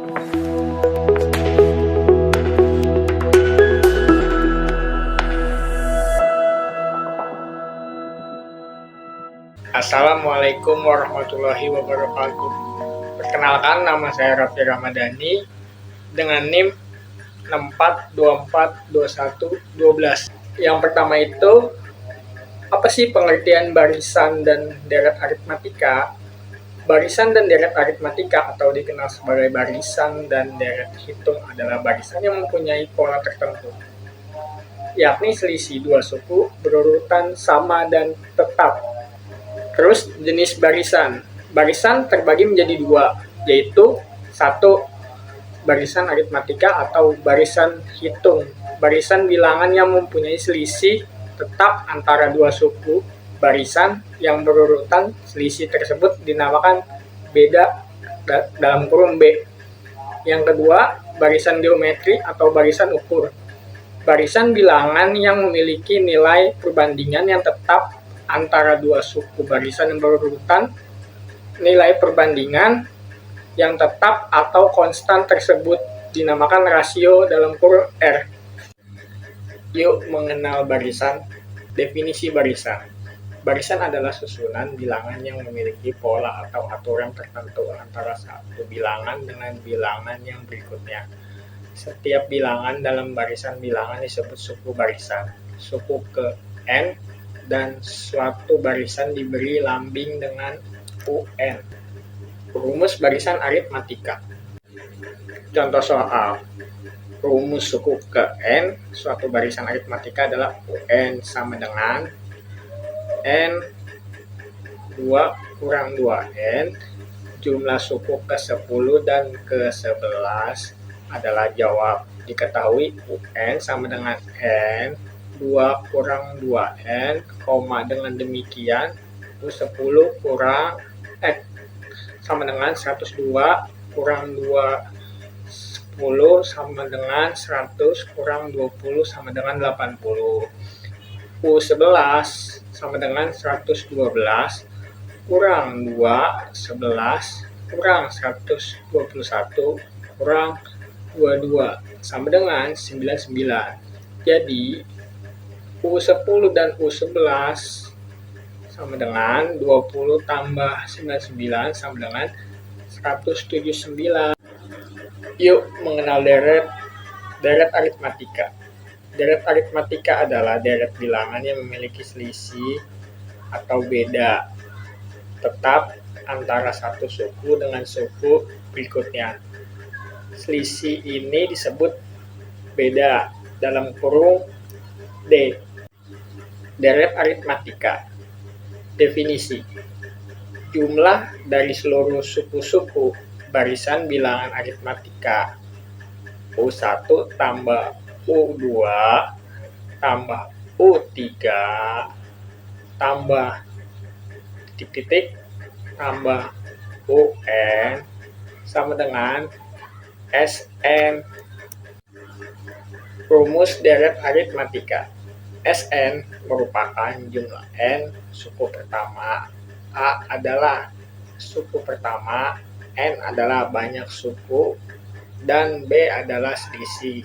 Assalamualaikum warahmatullahi wabarakatuh. Perkenalkan, nama saya Raffi Ramadhani dengan NIM 64242112. Yang pertama itu, apa sih pengertian barisan dan deret aritmatika? Barisan dan deret aritmatika atau dikenal sebagai barisan dan deret hitung adalah barisan yang mempunyai pola tertentu, yakni selisih dua suku berurutan sama dan tetap. Terus jenis barisan. Barisan terbagi menjadi dua, yaitu satu, barisan aritmatika atau barisan hitung. Barisan bilangan yang mempunyai selisih tetap antara dua suku barisan yang berurutan. Selisih tersebut dinamakan beda dalam kurung B. Yang kedua, barisan geometri atau barisan ukur. Barisan bilangan yang memiliki nilai perbandingan yang tetap antara dua suku barisan yang berurutan. Nilai perbandingan yang tetap atau konstan tersebut dinamakan rasio dalam kurung R. Yuk mengenal barisan. Definisi barisan. Barisan adalah susunan bilangan yang memiliki pola atau aturan tertentu antara satu bilangan dengan bilangan yang berikutnya. Setiap bilangan dalam barisan bilangan disebut suku barisan. Suku ke N dan suatu barisan diberi lambing dengan UN. Rumus barisan aritmatika. Contoh soal. Rumus suku ke N suatu barisan aritmatika adalah UN sama dengan N 2 kurang 2N. Jumlah suku ke 10 dan ke 11 adalah jawab. Diketahui UN sama dengan N 2 kurang 2N, dengan demikian U10 kurang sama dengan 102 kurang 2 10 sama dengan 100 kurang 20 sama dengan 80. U11 sama dengan 112 kurang 2 11 kurang 121 kurang 22 sama dengan 99. Jadi U10 dan U11 sama dengan 20 tambah 99 sama dengan 179. Yuk mengenal deret aritmatika. Deret aritmatika adalah deret bilangan yang memiliki selisih atau beda tetap antara satu suku dengan suku berikutnya. Selisih ini disebut beda dalam kurung D. Deret aritmatika. Definisi. Jumlah dari seluruh suku-suku barisan bilangan aritmatika U1 tambah U2 tambah U3 tambah titik-titik tambah UN sama dengan SN. Rumus deret aritmatika. SN merupakan jumlah N suku pertama. A adalah suku pertama, N adalah banyak suku, dan B adalah selisih.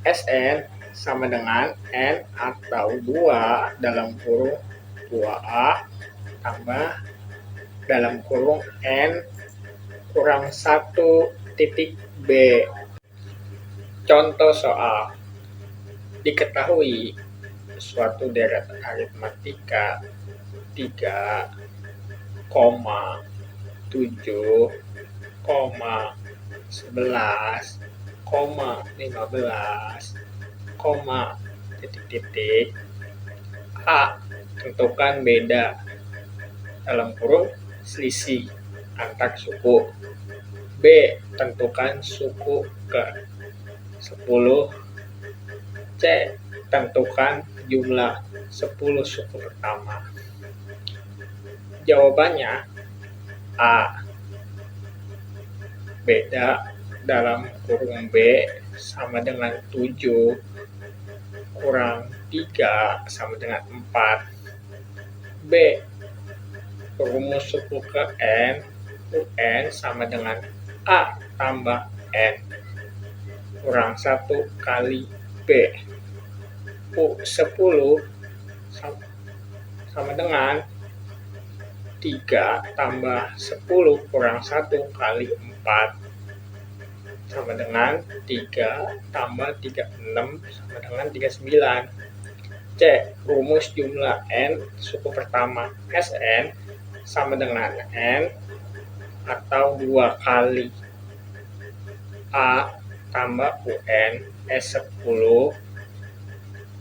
SN sama dengan N atau 2 dalam kurung 2A tambah dalam kurung N kurang 1 titik B. Contoh soal. Diketahui suatu deret aritmatika 3, 7, 11, 15, titik-titik. A. Tentukan beda dalam kurung selisih antar suku. B. Tentukan suku ke 10. C. Tentukan jumlah 10 suku pertama. Jawabannya A. Beda dalam kurung B sama dengan 7 kurang 3 sama dengan 4. B. Rumus suku ke N UN sama dengan A tambah N kurang 1 kali B. U10 sama dengan 3 tambah 10 kurang 1 kali 4 sama dengan 3 tambah 36 sama dengan 39. C. Rumus jumlah N suku pertama Sn sama dengan N atau 2 kali A tambah UN S10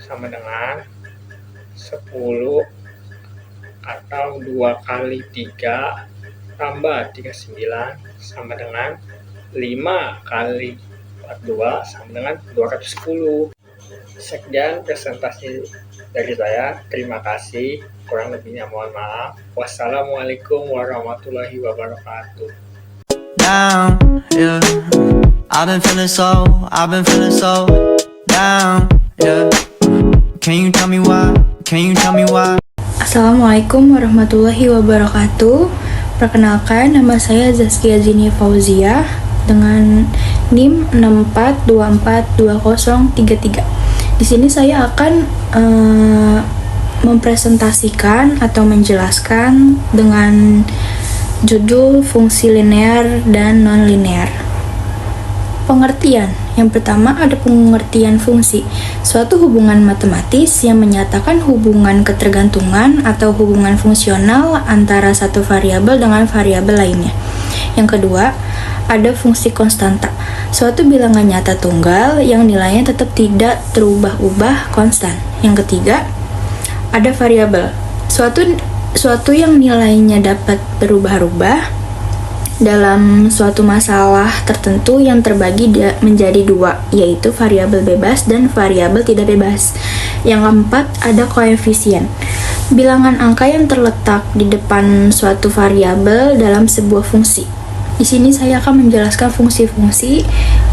sama dengan 10 atau 2 kali 3 tambah 39 sama dengan 5 kali 42 sama dengan 210. Sekian presentasi dari saya. Terima kasih. Kurang lebihnya mohon maaf. Wassalamualaikum warahmatullahi wabarakatuh. Down, yeah. I've been feeling so down, yeah. Can you tell me why? Assalamualaikum warahmatullahi wabarakatuh. Perkenalkan, nama saya Zaskia Zinia Fauzia dengan NIM 64242033. Di sini saya akan mempresentasikan atau menjelaskan dengan judul fungsi linear dan non-linear. Pengertian. Yang pertama ada pengertian fungsi, suatu hubungan matematis yang menyatakan hubungan ketergantungan atau hubungan fungsional antara satu variabel dengan variabel lainnya. Yang kedua, ada fungsi konstanta, suatu bilangan nyata tunggal yang nilainya tetap tidak terubah-ubah konstan. Yang ketiga, ada variabel, suatu yang nilainya dapat berubah-ubah dalam suatu masalah tertentu yang terbagi menjadi dua, yaitu variabel bebas dan variabel tidak bebas. Yang keempat, ada koefisien, bilangan angka yang terletak di depan suatu variabel dalam sebuah fungsi. Di sini saya akan menjelaskan fungsi-fungsi,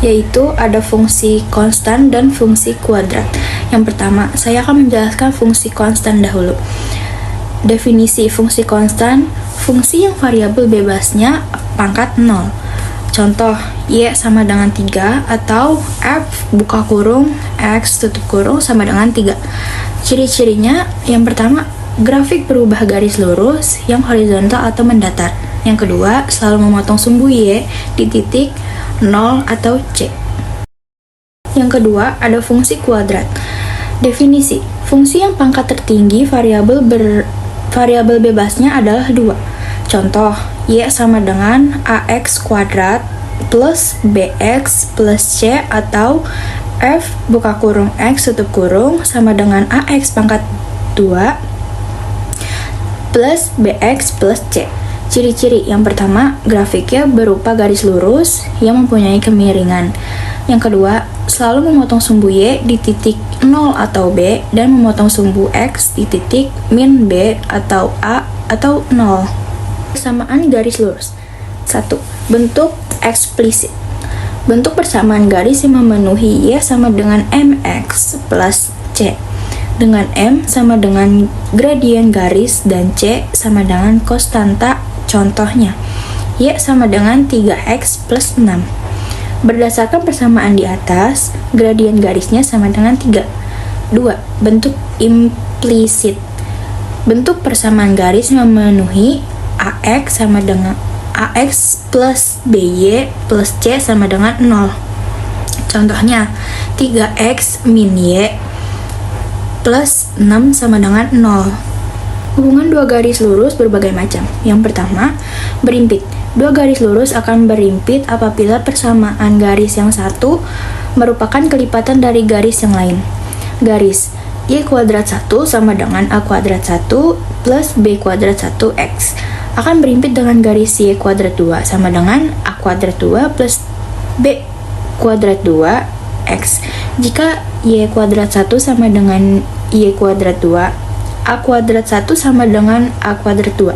yaitu ada fungsi konstan dan fungsi kuadrat. Yang pertama, saya akan menjelaskan fungsi konstan dahulu. Definisi fungsi konstan, fungsi yang variabel bebasnya pangkat 0. Contoh, Y sama dengan 3 atau F buka kurung X tutup kurung sama dengan 3. Ciri-cirinya, yang pertama, grafik berubah garis lurus yang horizontal atau mendatar. Yang kedua, selalu memotong sumbu Y di titik 0 atau C. Yang kedua, ada fungsi kuadrat. Definisi, fungsi yang pangkat tertinggi variabel bebasnya adalah 2. Contoh, Y sama dengan AX kuadrat plus BX plus C atau F buka kurung X tutup kurung sama dengan AX pangkat 2 plus BX plus C. Ciri-ciri, yang pertama, grafiknya berupa garis lurus yang mempunyai kemiringan. Yang kedua, selalu memotong sumbu Y di titik 0 atau B dan memotong sumbu X di titik min B atau A atau 0. Persamaan garis lurus. 1. Bentuk eksplisit. Bentuk persamaan garis yang memenuhi Y sama dengan MX plus C, dengan M sama dengan gradien garis dan C sama dengan konstanta. Contohnya, Y sama dengan 3X plus 6. Berdasarkan persamaan di atas, gradien garisnya sama dengan 3. 2. Bentuk implisit. Bentuk persamaan garis yang memenuhi AX sama dengan AX plus BY plus C sama dengan 0. Contohnya, 3X min Y plus 6 sama dengan 0. Hubungan dua garis lurus berbagai macam. Yang pertama, berimpit. Dua garis lurus akan berimpit apabila persamaan garis yang satu merupakan kelipatan dari garis yang lain. Garis Y kuadrat 1 sama dengan A kuadrat 1 plus B kuadrat 1X akan berimpit dengan garis Y kuadrat 2 sama dengan A kuadrat 2 plus B kuadrat 2X. Jika Y kuadrat 1 sama dengan Y kuadrat 2, A kuadrat 1 sama dengan A kuadrat 2,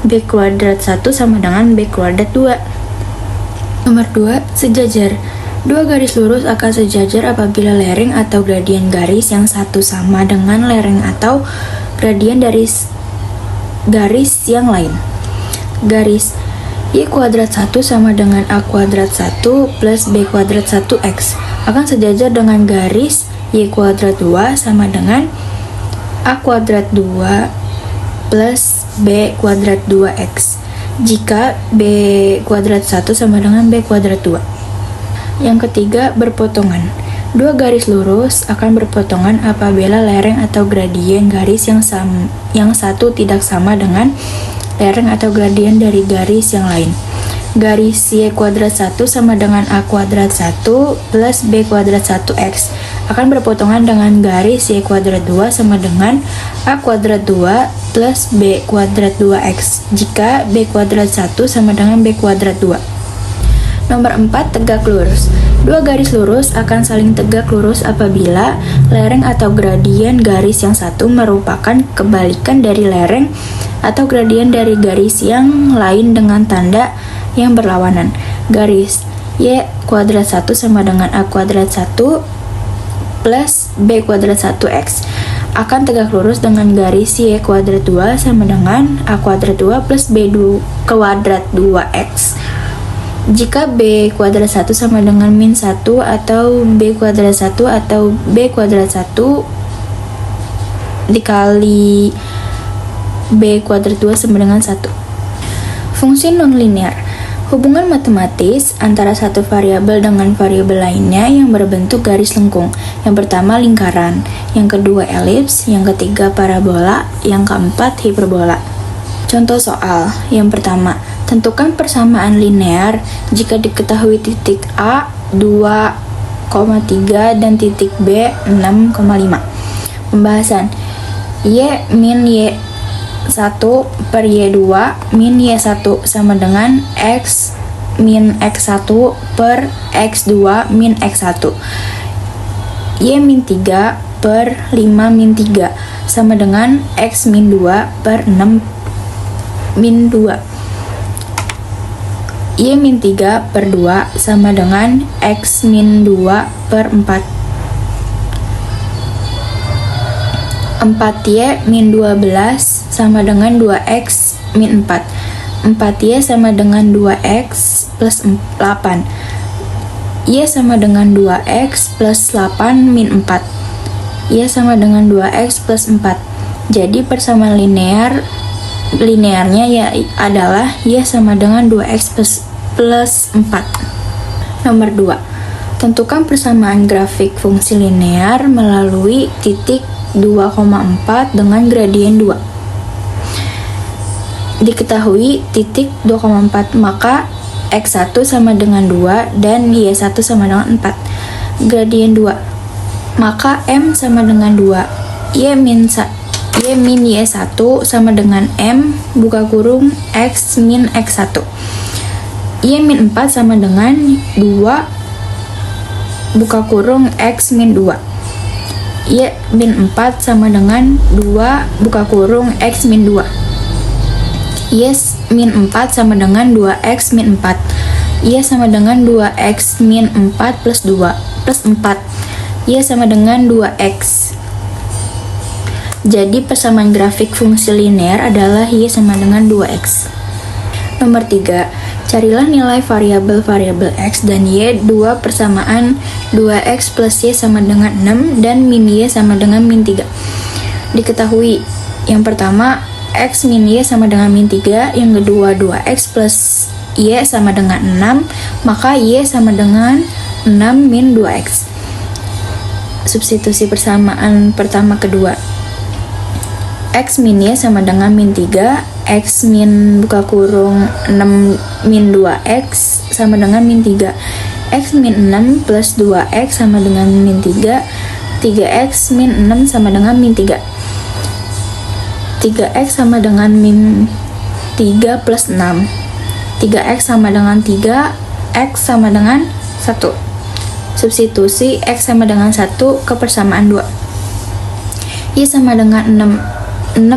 B kuadrat 1 sama dengan B kuadrat 2. Nomor 2, sejajar. Dua garis lurus akan sejajar apabila lereng atau gradien garis yang satu sama dengan lereng atau gradien dari garis yang lain. Garis Y kuadrat 1 sama dengan A kuadrat 1 plus B kuadrat 1X akan sejajar dengan garis Y kuadrat 2 sama dengan A kuadrat 2 plus B kuadrat 2X jika B kuadrat 1 sama dengan B kuadrat 2. Yang ketiga, berpotongan. Dua garis lurus akan berpotongan apabila lereng atau gradien garis yang satu tidak sama dengan lereng atau gradien dari garis yang lain. Garis Y kuadrat 1 sama dengan A kuadrat 1 plus B kuadrat 1X akan berpotongan dengan garis Y kuadrat 2 sama dengan A kuadrat 2 plus B kuadrat 2X jika B kuadrat 1 sama dengan B kuadrat 2. Nomor 4, tegak lurus. Dua garis lurus akan saling tegak lurus apabila lereng atau gradien garis yang satu merupakan kebalikan dari lereng atau gradien dari garis yang lain dengan tanda yang berlawanan. Garis Y kuadrat 1 sama dengan A kuadrat 1 plus B kuadrat 1X akan tegak lurus dengan garis Y kuadrat 2 sama dengan A kuadrat 2 plus B kuadrat 2X jika B kuadrat 1 sama dengan min 1 atau B kuadrat 1 atau B kuadrat 1 dikali B kuadrat 2 sama dengan 1. Fungsi nonlinear. Hubungan matematis antara satu variabel dengan variabel lainnya yang berbentuk garis lengkung. Yang pertama lingkaran, yang kedua elips, yang ketiga parabola, yang keempat hiperbola. Contoh soal. Yang pertama, tentukan persamaan linear jika diketahui titik A 2,3 dan titik B 6,5. Pembahasan. Y min Y1 per Y2 min Y1 sama dengan X min X1 per X2 min X1. Y min 3 per 5 min 3 sama dengan X min 2 per 6 min 2. Y min 3 per 2 sama dengan X min 2 per 4. 4Y min 12 sama dengan 2X min 4. 4Y sama dengan 2X plus 8. Y sama dengan 2X plus 8 min 4. Y sama dengan 2X plus 4. Jadi persamaan linearnya ya adalah Y sama dengan 2X plus 4. Nomor 2. Tentukan persamaan grafik fungsi linear melalui titik 2,4 dengan gradien 2. Diketahui titik 2,4 maka X1 sama dengan 2 dan Y1 sama dengan 4. Gradien 2 maka M sama dengan 2. Y min Y1 sama dengan M buka kurung X min X1. Y min 4 sama dengan 2 buka kurung X min 2. Y min 4 sama dengan 2 buka kurung X min 2. Y min 4 sama dengan 2X min 4. Y sama dengan 2X min 4 plus 2 plus 4. Y sama dengan 2X. Jadi persamaan grafik fungsi linear adalah Y sama dengan 2X. Nomor 3. Carilah nilai variabel X dan Y dua persamaan 2X plus Y sama dengan 6 dan min Y sama dengan min 3. Diketahui yang pertama X min Y sama dengan min 3, yang kedua 2X plus Y sama dengan 6, maka Y sama dengan 6 min 2X. Substitusi persamaan pertama kedua. X min Y sama dengan min 3, X min buka kurung 6 min 2X sama dengan min 3. X min 6 plus 2X sama dengan min 3. 3X min 6 sama dengan min 3. 3X sama dengan min 3 plus 6. 3X sama dengan 3, X sama dengan 1. Substitusi X sama dengan 1 ke persamaan 2. Y sama dengan 6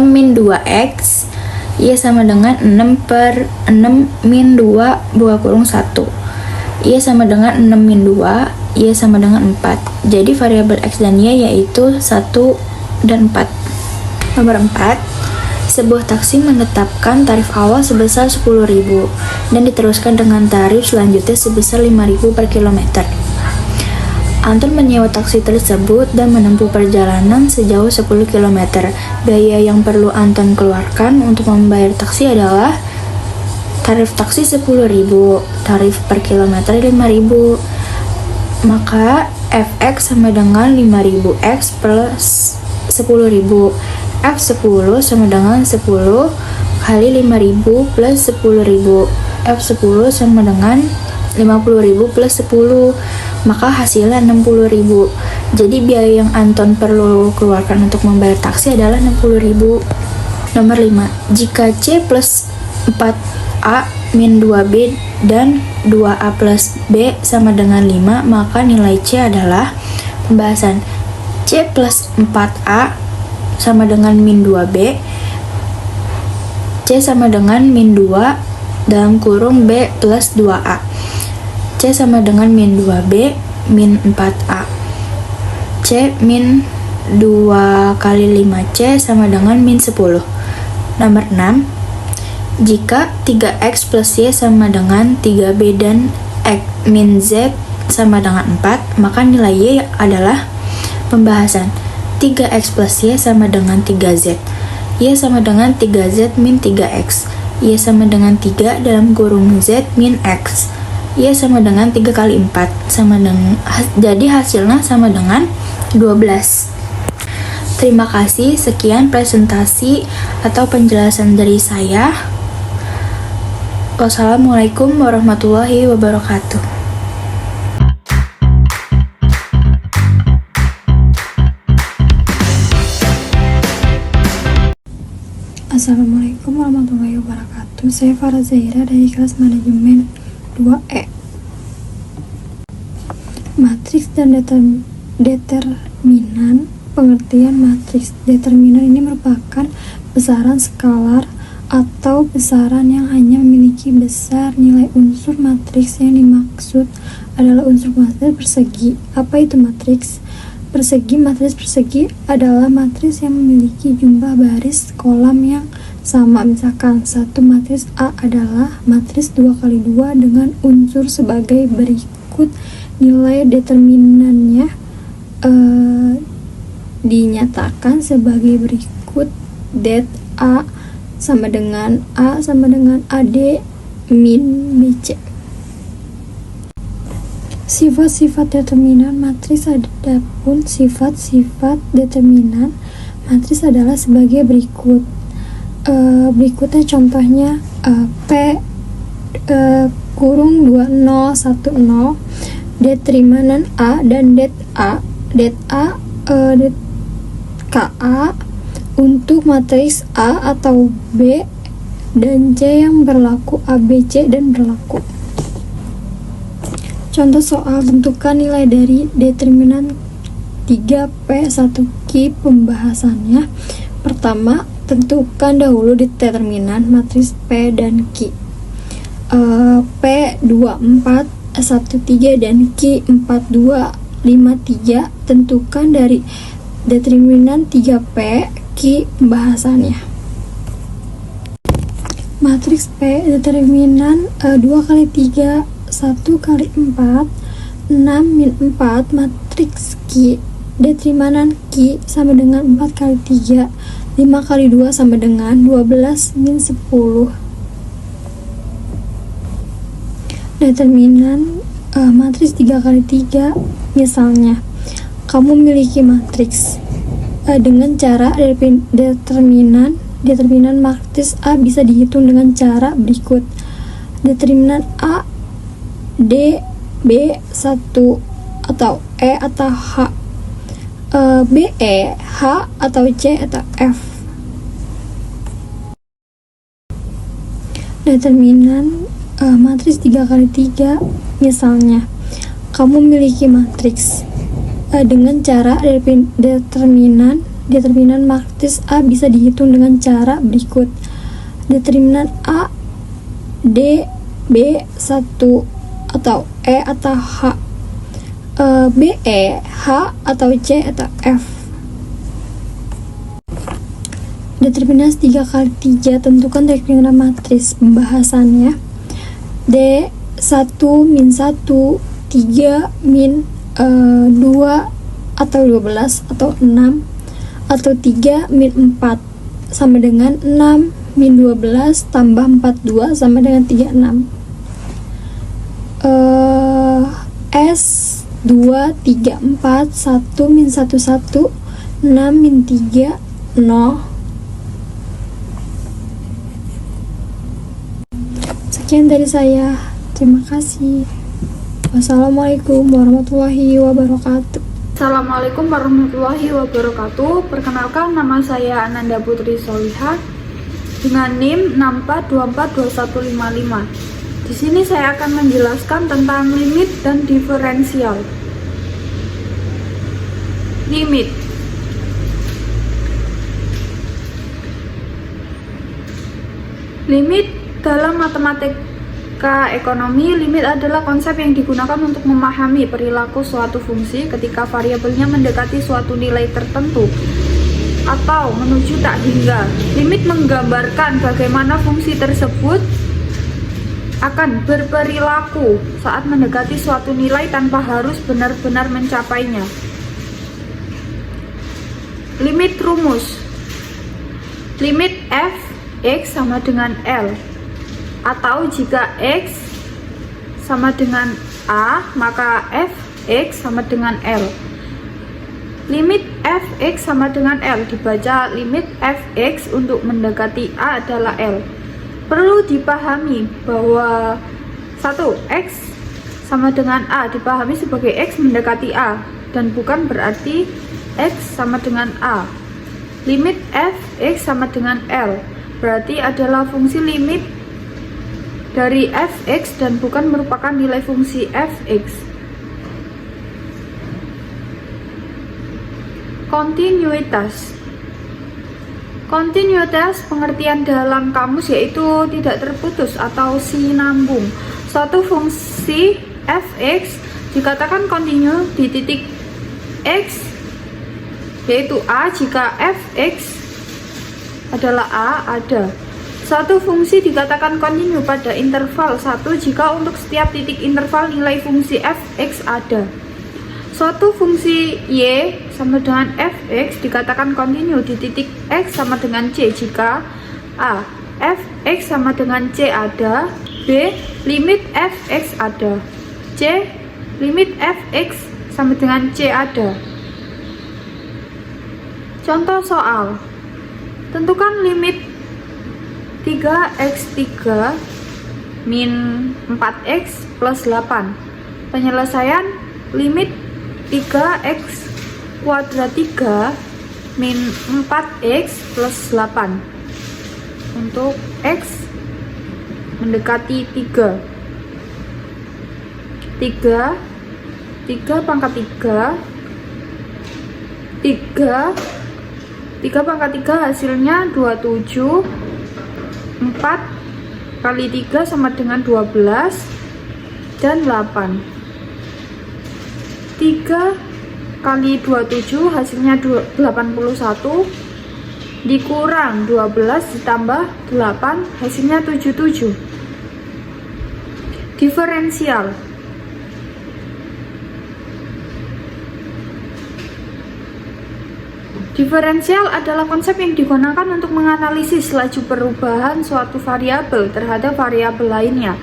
min 2X. Y sama dengan 6 per 6 min 2 buka kurung 1. Y sama dengan 6 min 2, Y sama dengan 4. Jadi variabel X dan Y yaitu 1 dan 4. Nomor 4. Sebuah taksi menetapkan tarif awal sebesar 10.000 dan diteruskan dengan tarif selanjutnya sebesar 5.000 per kilometer. Anton menyewa taksi tersebut dan menempuh perjalanan sejauh 10 km. Biaya yang perlu Anton keluarkan untuk membayar taksi adalah tarif taksi 10.000, tarif per kilometer 5.000. Maka Fx sama dengan 5.000x plus 10.000. F10 sama dengan 10 kali 5.000 plus 10.000. F10 sama dengan 50.000 plus 10, maka hasilnya 60.000. Jadi biaya yang Anton perlu keluarkan untuk membayar taksi adalah 60.000. Nomor 5. Jika C plus 4A min 2B dan 2A plus B sama dengan 5, maka nilai C adalah pembahasan. C plus 4A sama dengan min 2B, C sama dengan min 2 dalam kurung B plus 2A. C sama dengan min 2B min 4A. C min 2 kali 5C sama dengan min 10. Nomor 6. Jika 3X plus Y sama dengan 3B dan X min Z sama dengan 4, maka nilai Y adalah pembahasan. 3X plus Y sama dengan 3Z. Y sama dengan 3Z min 3X. Y sama dengan 3 dalam kurung Z min X. Y sama dengan 3 kali 4 sama dengan, jadi hasilnya sama dengan 12. Terima kasih, sekian presentasi atau penjelasan dari saya. Wassalamualaikum warahmatullahi wabarakatuh. Assalamualaikum warahmatullahi wabarakatuh. Saya Farah Zaira dari kelas manajemen 2E. Matriks dan determinan. Pengertian matriks determinan ini merupakan besaran skalar atau besaran yang hanya memiliki besar nilai unsur matriks. Yang dimaksud adalah unsur matriks persegi. Apa itu matriks persegi? Matriks persegi adalah matriks yang memiliki jumlah baris kolom yang sama. Misalkan satu matriks A adalah matriks 2 kali 2 dengan unsur sebagai berikut. Nilai determinannya dinyatakan sebagai berikut. Det A sama dengan AD min BC. Sifat-sifat determinan matriks. Adapun sifat-sifat determinan matriks adalah sebagai berikut. Berikutnya contohnya P kurung 2010 determinan A dan det KA untuk matriks A atau B dan C yang berlaku ABC dan berlaku. Contoh soal, tentukan nilai dari determinan 3P1Q. Pembahasannya, pertama, tentukan dahulu determinan matriks P dan Q. P2413 dan Q4253. Tentukan dari determinan 3P Q. Pembahasannya, matriks P determinan 2 kali 3 1 kali 4 6 min 4. Matriks Q determinan Q sama dengan 4 kali 3 5 kali 2 sama dengan 12 min 10. Determinan matriks 3 kali 3. Misalnya, kamu memiliki matriks dengan cara determinan matriks A bisa dihitung dengan cara berikut. Determinan A, D, B, 1 atau E atau H, B, E, H atau C atau F. Determinan matriks 3 kali 3. Misalnya, kamu memiliki matriks dengan cara determinan matriks A bisa dihitung dengan cara berikut. Determinan A, D, B, 1 atau E atau H, B, E, H atau C atau F. Determinan 3 kali 3, tentukan determinan matris. Pembahasannya D1 min 1, 3 min 2 atau 12 atau 6 atau 3 min 4 sama dengan 6 min 12 tambah 42 sama dengan 36. S 2, 3, 4, 1 min 1, 1, 6 min 3, 0. Sekian dari saya, terima kasih. Wassalamualaikum warahmatullahi wabarakatuh. Assalamualaikum warahmatullahi wabarakatuh. Perkenalkan, nama saya Ananda Putri Solihah dengan NIM 64242155. Di sini saya akan menjelaskan tentang limit dan diferensial. Limit. Limit dalam matematika ekonomi, limit adalah konsep yang digunakan untuk memahami perilaku suatu fungsi ketika variabelnya mendekati suatu nilai tertentu atau menuju tak hingga. Limit menggambarkan bagaimana fungsi tersebut akan berperilaku saat mendekati suatu nilai tanpa harus benar-benar mencapainya. Limit rumus. Limit f x sama dengan L, atau jika x sama dengan A, maka f x sama dengan L. Limit f x sama dengan L dibaca limit f x untuk mendekati A adalah L. Perlu dipahami bahwa 1. X sama dengan A dipahami sebagai x mendekati A dan bukan berarti x sama dengan A. Limit f x sama dengan L berarti adalah fungsi limit dari f(x) dan bukan merupakan nilai fungsi f(x). Kontinuitas. Kontinuitas pengertian dalam kamus yaitu tidak terputus atau sinambung. Suatu fungsi f(x) dikatakan kontinu di titik x yaitu A jika f(x) adalah A ada. Suatu fungsi dikatakan kontinu pada interval 1 jika untuk setiap titik interval nilai fungsi f(x) ada. Suatu fungsi y sama dengan f(x) dikatakan kontinu di titik x sama dengan c jika a. f(x) sama dengan c ada, b. limit f(x) ada, c. limit f(x) sama dengan c ada. Contoh soal. Tentukan limit 3x3 min 4x plus 8. Penyelesaian limit 3x kuadrat 3 min 4x plus 8 untuk x mendekati 3 pangkat 3 pangkat 3 hasilnya 27. 4 kali 3 sama dengan 12 dan 8. 3 kali 27 hasilnya 81 dikurang 12 ditambah 8 hasilnya 77. Diferensial. Diferensial adalah konsep yang digunakan untuk menganalisis laju perubahan suatu variabel terhadap variabel lainnya.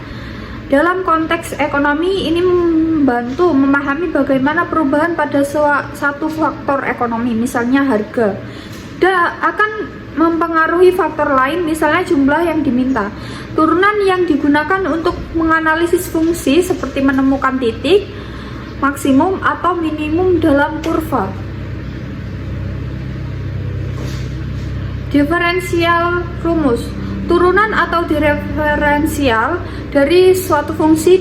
Dalam konteks ekonomi, ini membantu memahami bagaimana perubahan pada satu faktor ekonomi, misalnya harga, akan mempengaruhi faktor lain, misalnya jumlah yang diminta. Turunan yang digunakan untuk menganalisis fungsi seperti menemukan titik maksimum atau minimum dalam kurva. Diferensial rumus. Turunan atau diferensial dari suatu fungsi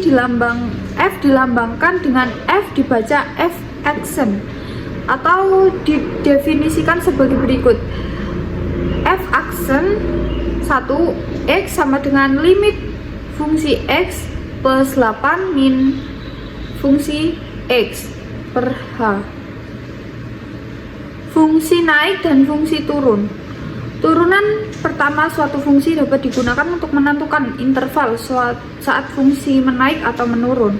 f dilambangkan dengan f dibaca f aksen atau didefinisikan sebagai berikut. F aksen 1 x sama dengan limit fungsi x plus 8 min fungsi x per h. Fungsi naik dan fungsi turun. Turunan pertama suatu fungsi dapat digunakan untuk menentukan interval saat fungsi menaik atau menurun.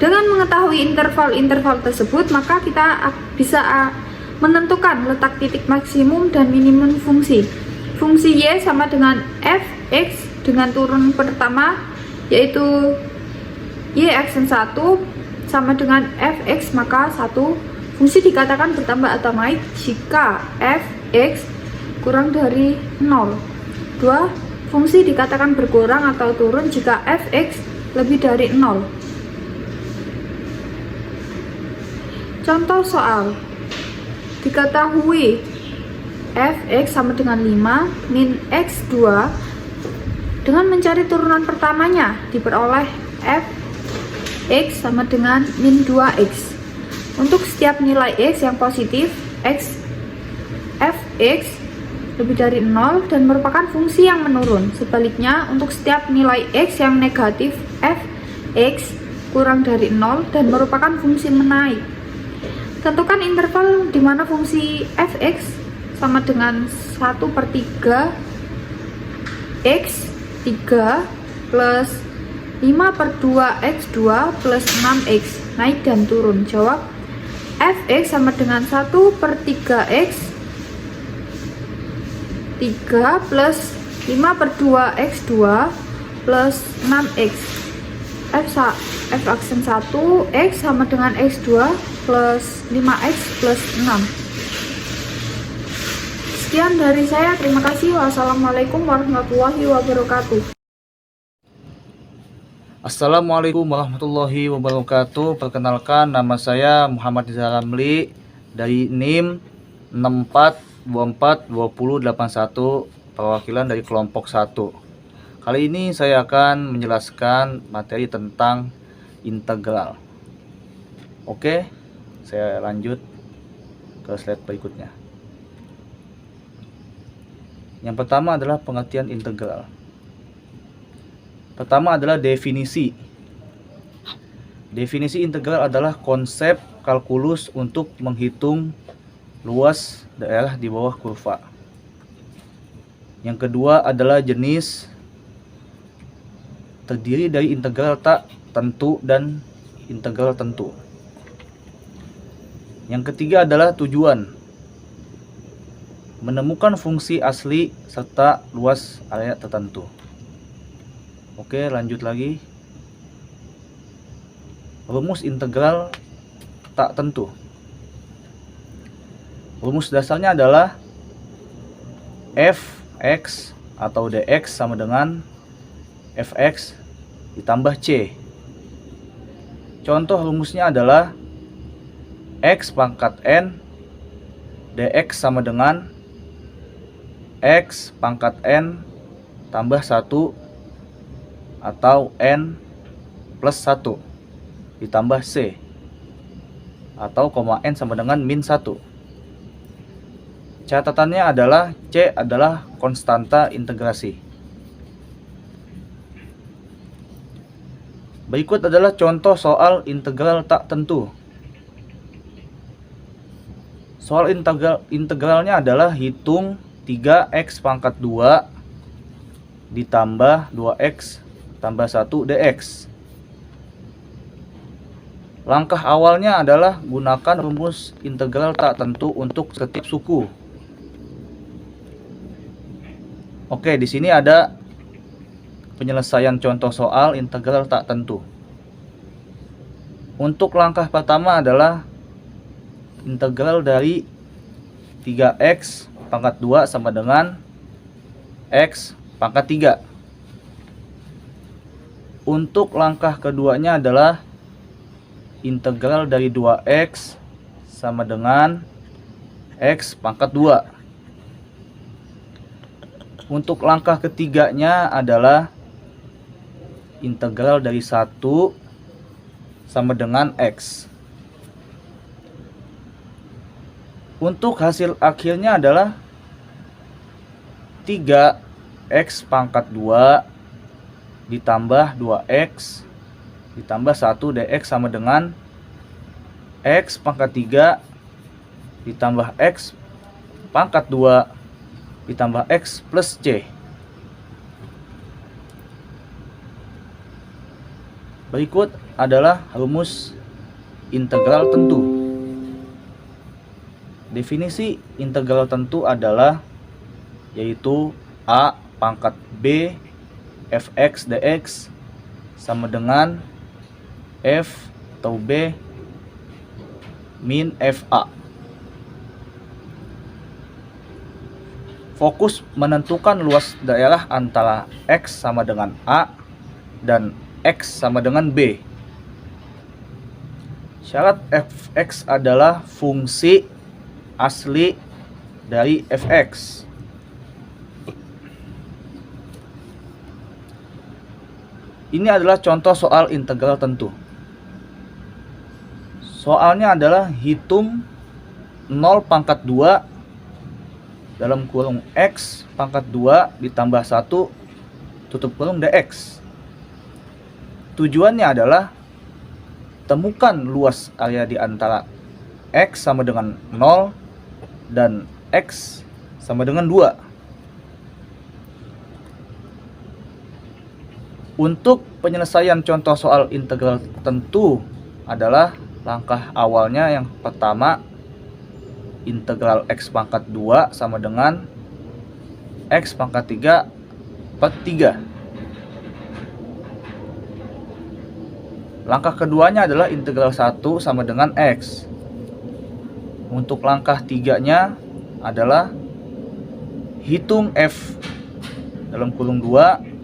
Dengan mengetahui interval-interval tersebut, maka kita bisa menentukan letak titik maksimum dan minimum fungsi. Fungsi y sama dengan f(x) dengan turun pertama, yaitu y aksen 1 sama dengan fx, maka satu fungsi dikatakan bertambah atau naik jika fx kurang dari 0. 2. Fungsi dikatakan berkurang atau turun jika fx lebih dari 0. Contoh soal. Diketahui fx sama dengan 5 min x2. Dengan mencari turunan pertamanya diperoleh fx sama dengan min 2x. Untuk setiap nilai x yang positif, fx lebih dari 0 dan merupakan fungsi yang menurun. Sebaliknya, untuk setiap nilai x yang negatif, fx kurang dari 0 dan merupakan fungsi menaik. Tentukan interval di mana fungsi fx sama dengan 1/3 x 3 plus 5/2 x2 plus 6x naik dan turun. Jawab, fx sama dengan 1/3 x 3 plus 5/2 x2 plus 6x. F aksen 1 x sama dengan x2 plus 5x plus 6. Sekian dari saya, terima kasih. Wassalamualaikum warahmatullahi wabarakatuh. Assalamualaikum warahmatullahi wabarakatuh. Perkenalkan, nama saya Muhammad Rizal Ramli dari NIM 64242081, perwakilan dari kelompok 1. Kali ini saya akan menjelaskan materi tentang integral. Oke, saya lanjut ke slide berikutnya. Yang pertama adalah pengertian integral. Pertama adalah definisi. Definisi integral adalah konsep kalkulus untuk menghitung luas daerah di bawah kurva. Yang kedua adalah jenis, terdiri dari integral tak tentu dan integral tentu. Yang ketiga adalah tujuan, menemukan fungsi asli serta luas area tertentu. Oke, lanjut lagi. Rumus integral tak tentu. Rumus dasarnya adalah fx atau dx sama dengan fx ditambah c. Contoh rumusnya adalah x pangkat n dx sama dengan x pangkat n tambah 1 atau n plus 1 ditambah c, atau n sama dengan min 1. Catatannya adalah C adalah konstanta integrasi. Berikut adalah contoh soal integral tak tentu. Soal integralnya adalah hitung 3x pangkat 2 ditambah 2x tambah 1 dx. Langkah awalnya adalah gunakan rumus integral tak tentu untuk setiap suku. Oke, di sini ada penyelesaian contoh soal integral tak tentu. Untuk langkah pertama adalah integral dari 3x pangkat 2 sama dengan x pangkat 3. Untuk langkah keduanya adalah integral dari 2x sama dengan x pangkat 2. Untuk langkah ketiganya adalah integral dari 1 sama dengan x. Untuk hasil akhirnya adalah 3x pangkat 2 ditambah 2x ditambah 1 dx sama dengan x pangkat 3 ditambah x pangkat 2 ditambah X plus C. Berikut adalah rumus integral tentu. Definisi integral tentu adalah yaitu A pangkat B fx dx sama dengan f atau B min fa. Fokus menentukan luas daerah antara X sama dengan A dan X sama dengan B. Syarat fx adalah fungsi asli dari fx. Ini adalah contoh soal integral tentu. Soalnya adalah hitung 0 pangkat 2 dalam kurung X pangkat 2 ditambah 1 tutup kurung dx. Tujuannya adalah temukan luas area di antara X sama dengan 0 dan X sama dengan 2. Untuk penyelesaian contoh soal integral tentu adalah langkah awalnya yang pertama, integral X pangkat 2 sama dengan X pangkat 3 per 3. Langkah keduanya adalah integral 1 sama dengan X. Untuk langkah 3-nya adalah hitung F dalam kurung 2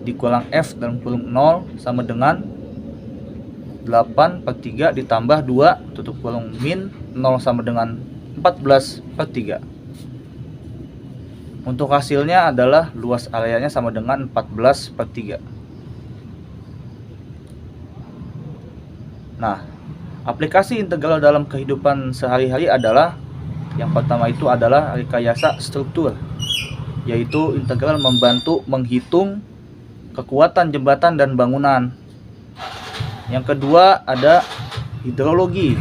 dikurang F dalam kurung 0 sama dengan 8 per 3 ditambah 2 tutup kurung min 0 sama dengan 14 per 3. Untuk hasilnya adalah luas areanya sama dengan 14 per 3. Nah, aplikasi integral dalam kehidupan sehari-hari adalah yang pertama itu adalah rekayasa struktur, yaitu integral membantu menghitung kekuatan jembatan dan bangunan. Yang kedua ada hidrologi,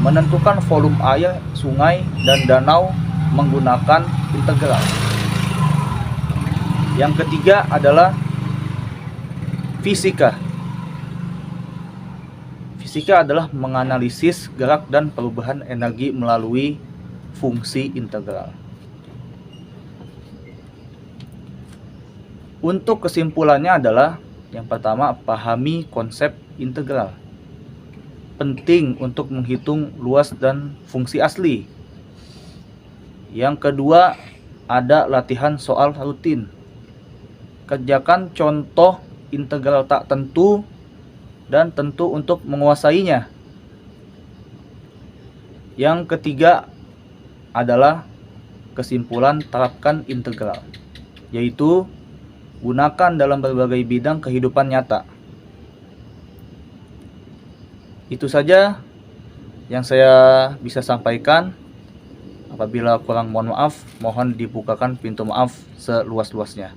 menentukan volume air sungai dan danau menggunakan integral. Yang ketiga adalah fisika. Fisika adalah menganalisis gerak dan perubahan energi melalui fungsi integral. Untuk kesimpulannya adalah yang pertama, pahami konsep integral. Penting untuk menghitung luas dan fungsi asli. Yang kedua, ada latihan soal rutin. Kerjakan contoh integral tak tentu dan tentu untuk menguasainya. Yang ketiga adalah kesimpulan terapkan integral, yaitu gunakan dalam berbagai bidang kehidupan nyata. Itu saja yang saya bisa sampaikan. Apabila kurang mohon maaf, mohon dibukakan pintu maaf seluas-luasnya.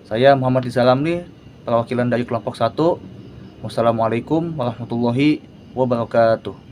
Saya Muhammad Rizalamli, perwakilan dari kelompok 1. Wassalamualaikum warahmatullahi wabarakatuh.